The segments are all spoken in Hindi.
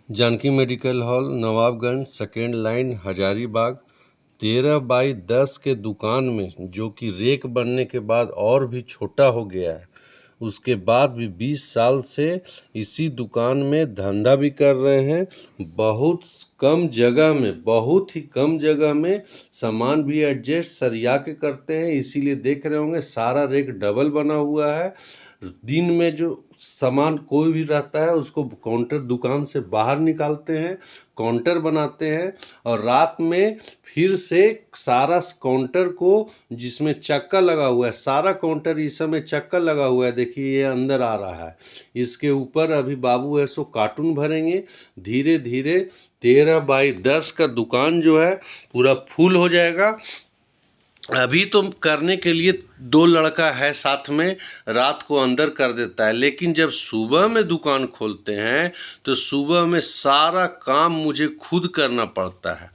Janaki medical hall, Nawabganj, second line, Hazaribagh. 13x10 के दुकान में, जो कि रेक बनने के बाद और भी छोटा हो गया है, उसके बाद भी 20 साल से इसी दुकान में धंधा भी कर रहे हैं। बहुत कम जगह में, बहुत ही कम जगह में सामान भी एडजस्ट सरिया के करते हैं। इसीलिए देख रहे होंगे सारा रेक डबल बना हुआ है। दिन में जो सामान कोई भी रहता है उसको काउंटर दुकान से बाहर निकालते हैं, काउंटर बनाते हैं, और रात में फिर से सारा काउंटर को, जिसमें चक्का लगा हुआ है, सारा काउंटर इस समय चक्का लगा हुआ है, देखिए ये अंदर आ रहा है। इसके ऊपर अभी बाबू ऐसो कार्टून भरेंगे। धीरे धीरे 13x10 का दुकान जो है पूरा फुल हो जाएगा। अभी तो करने के लिए 2 लड़का है साथ में, रात को अंदर कर देता है, लेकिन जब सुबह में दुकान खोलते हैं तो सुबह में सारा काम मुझे खुद करना पड़ता है।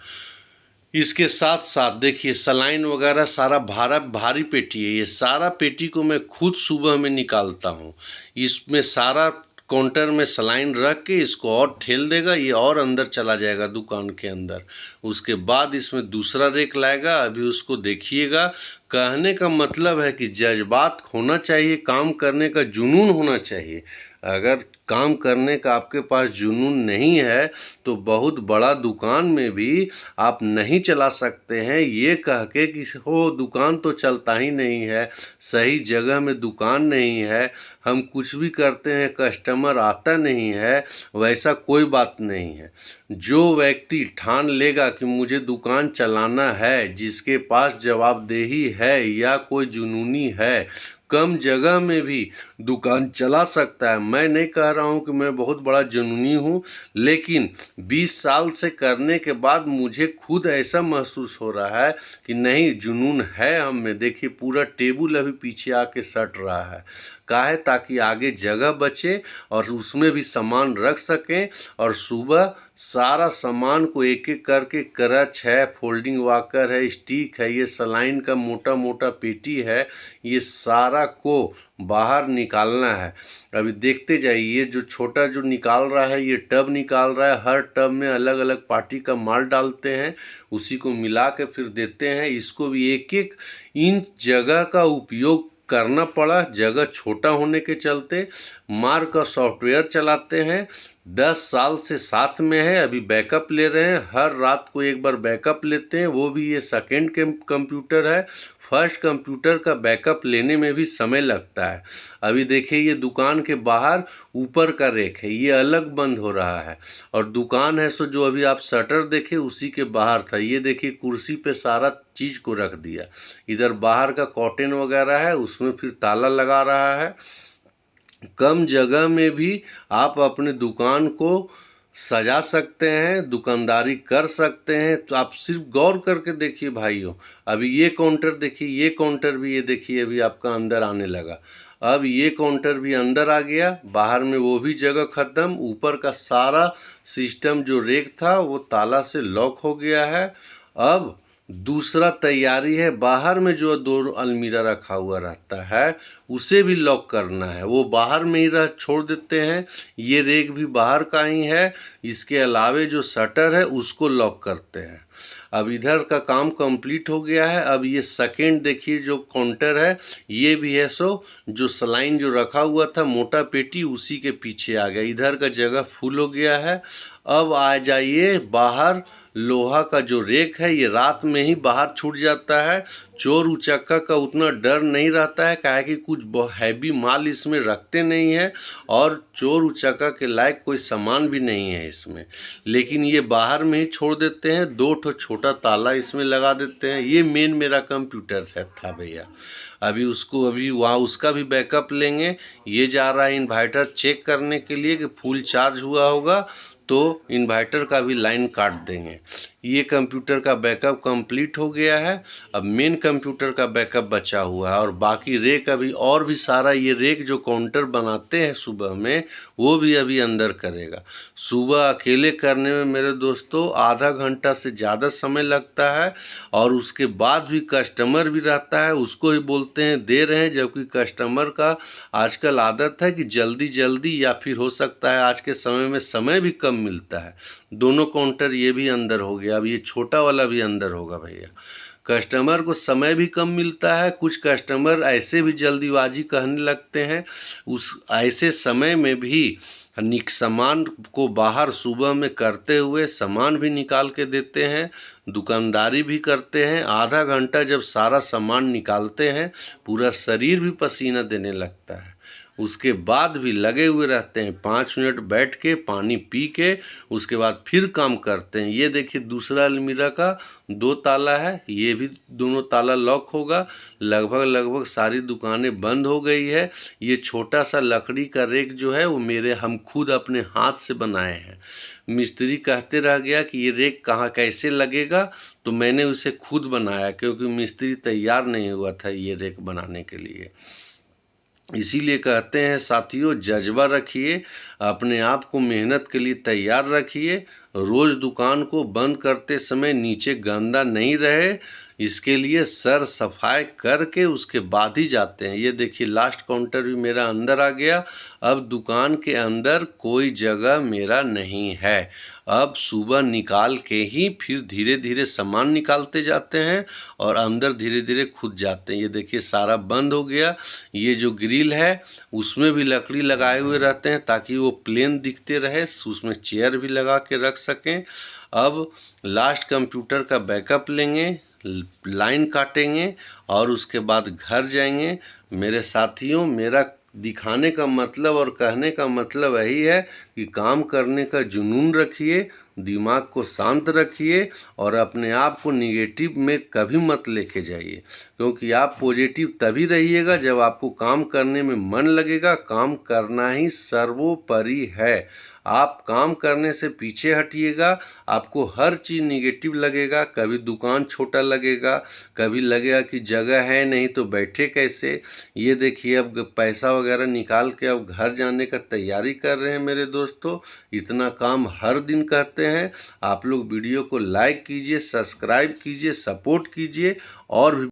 इसके साथ साथ देखिए सलाइन वगैरह सारा भारी पेटी है, ये सारा पेटी को मैं खुद सुबह में निकालता हूँ। इसमें सारा काउंटर में सलाइन रख के इसको और ठेल देगा, ये और अंदर चला जाएगा दुकान के अंदर। उसके बाद इसमें दूसरा रेक लाएगा, अभी उसको देखिएगा। कहने का मतलब है कि जज्बात होना चाहिए, काम करने का जुनून होना चाहिए। अगर काम करने का आपके पास जुनून नहीं है तो बहुत बड़ा दुकान में भी आप नहीं चला सकते हैं ये कह के कि हो दुकान तो चलता ही नहीं है, सही जगह में दुकान नहीं है, हम कुछ भी करते हैं कस्टमर आता नहीं है। वैसा कोई बात नहीं है। जो व्यक्ति ठान लेगा कि मुझे दुकान चलाना है, जिसके पास जवाबदेही है या कोई जुनूनी है, कम जगह में भी दुकान चला सकता है। मैं नहीं कह रहा हूँ कि मैं बहुत बड़ा जुनूनी हूँ, लेकिन 20 साल से करने के बाद मुझे खुद ऐसा महसूस हो रहा है कि नहीं, जुनून है हम में। देखिए पूरा टेबल अभी पीछे आके सट रहा है, काहे ताकि आगे जगह बचे और उसमें भी सामान रख सकें। और सुबह सारा सामान को एक एक करके, करच है, फोल्डिंग वाकर है, स्टिक है, ये सलाइन का मोटा मोटा पेटी है, ये सारा को बाहर निकालना है। अभी देखते जाइए, ये जो छोटा जो निकाल रहा है ये टब निकाल रहा है। हर टब में अलग अलग पार्टी का माल डालते हैं, उसी को मिला के फिर देते हैं। इसको भी एक एक इंच जगह का उपयोग करना पड़ा, जगह छोटा होने के चलते। मार का सॉफ्टवेयर चलाते हैं, 10 साल से साथ में है, अभी बैकअप ले रहे हैं। हर रात को एक बार बैकअप लेते हैं, वो भी ये सेकेंड कंप्यूटर है। फर्स्ट कंप्यूटर का बैकअप लेने में भी समय लगता है। अभी देखिए ये दुकान के बाहर ऊपर का रेक है, ये अलग बंद हो रहा है, और दुकान है सो जो अभी आप शटर देखे उसी के बाहर था। ये देखिए कुर्सी पे सारा चीज़ को रख दिया। इधर बाहर का कॉटन वगैरह है, उसमें फिर ताला लगा रहा है। कम जगह में भी आप अपने दुकान को सजा सकते हैं, दुकानदारी कर सकते हैं। तो आप सिर्फ गौर करके देखिए भाइयों, अभी ये काउंटर देखिए, ये काउंटर भी, ये देखिए अभी आपका अंदर आने लगा। अब ये काउंटर भी अंदर आ गया, बाहर में वो भी जगह ख़त्म। ऊपर का सारा सिस्टम जो रेक था वो ताला से लॉक हो गया है। अब दूसरा तैयारी है, बाहर में जो 2 अलमीरा रखा हुआ रहता है उसे भी लॉक करना है, वो बाहर में ही छोड़ देते हैं। ये रेक भी बाहर का ही है। इसके अलावे जो शटर है उसको लॉक करते हैं। अब इधर का काम कंप्लीट हो गया है। अब ये सेकेंड देखिए जो काउंटर है, ये भी है सो जो सलाइन जो रखा हुआ था मोटा पेटी उसी के पीछे आ गया। इधर का जगह फुल हो गया है। अब आ जाइए बाहर, लोहा का जो रेक है ये रात में ही बाहर छूट जाता है। चोर उचक्का का उतना डर नहीं रहता है, काहे कि कुछ हैवी माल इसमें रखते नहीं है, और चोर उचक्का के लायक कोई सामान भी नहीं है इसमें। लेकिन ये बाहर में ही छोड़ देते हैं, 2 ठो छोटा ताला इसमें लगा देते हैं। ये मेन मेरा कंप्यूटर था भैया। अभी वहाँ उसका भी बैकअप लेंगे। ये जा रहा है इन्वर्टर चेक करने के लिए कि फुल चार्ज हुआ होगा, तो इन्वर्टर का भी लाइन काट देंगे। ये कंप्यूटर का बैकअप कंप्लीट हो गया है। अब मेन कंप्यूटर का बैकअप बचा हुआ है और बाकी रैक अभी और भी सारा, ये रैक जो काउंटर बनाते हैं सुबह में, वो भी अभी अंदर करेगा। सुबह अकेले करने में मेरे दोस्तों आधा घंटा से ज़्यादा समय लगता है और उसके बाद भी कस्टमर भी रहता है, उसको ही बोलते हैं दे रहे हैं, जबकि कस्टमर का आजकल आदत है कि जल्दी जल्दी, या फिर हो सकता है आज के समय में समय भी कम मिलता है। दोनों काउंटर ये भी अंदर हो गया, अब ये छोटा वाला भी अंदर होगा भैया। कस्टमर को समय भी कम मिलता है, कुछ कस्टमर ऐसे भी जल्दीबाजी कहने लगते हैं, उस ऐसे समय में भी सामान को बाहर सुबह में करते हुए सामान भी निकाल के देते हैं, दुकानदारी भी करते हैं। आधा घंटा जब सारा सामान निकालते हैं, पूरा शरीर भी पसीना देने लगता है। उसके बाद भी लगे हुए रहते हैं, 5 मिनट बैठ के पानी पी के उसके बाद फिर काम करते हैं। ये देखिए दूसरा अलमीरा का 2 ताला है, ये भी दोनों ताला लॉक होगा। लगभग सारी दुकानें बंद हो गई है। ये छोटा सा लकड़ी का रेक जो है वो हम खुद अपने हाथ से बनाए हैं। मिस्त्री कहते रह गया कि ये रेक कहाँ कैसे लगेगा, तो मैंने उसे खुद बनाया, क्योंकि मिस्त्री तैयार नहीं हुआ था ये रेक बनाने के लिए। इसीलिए कहते हैं साथियों, जज्बा रखिए, अपने आप को मेहनत के लिए तैयार रखिए। रोज़ दुकान को बंद करते समय नीचे गंदा नहीं रहे, इसके लिए सर सफाई करके उसके बाद ही जाते हैं। ये देखिए लास्ट काउंटर भी मेरा अंदर आ गया। अब दुकान के अंदर कोई जगह मेरा नहीं है। अब सुबह निकाल के ही फिर धीरे धीरे सामान निकालते जाते हैं और अंदर धीरे धीरे खुद जाते हैं। ये देखिए सारा बंद हो गया। ये जो ग्रिल है उसमें भी लकड़ी लगाए हुए रहते हैं ताकि वो प्लेन दिखते रहे, उसमें चेयर भी लगा के रख सकें। अब लास्ट कंप्यूटर का बैकअप लेंगे, लाइन काटेंगे और उसके बाद घर जाएंगे। मेरे साथियों, मेरा दिखाने का मतलब और कहने का मतलब यही है कि काम करने का जुनून रखिए, दिमाग को शांत रखिए और अपने आप को निगेटिव में कभी मत लेके जाइए, क्योंकि आप पॉजिटिव तभी रहिएगा जब आपको काम करने में मन लगेगा। काम करना ही सर्वोपरि है। आप काम करने से पीछे हटिएगा, आपको हर चीज़ निगेटिव लगेगा। कभी दुकान छोटा लगेगा, कभी लगेगा कि जगह है नहीं तो बैठे कैसे। ये देखिए अब पैसा वगैरह निकाल के अब घर जाने का तैयारी कर रहे हैं मेरे दोस्तों। इतना काम हर दिन करते हैं। आप लोग वीडियो को लाइक कीजिए, सब्सक्राइब कीजिए, सपोर्ट कीजिए और भी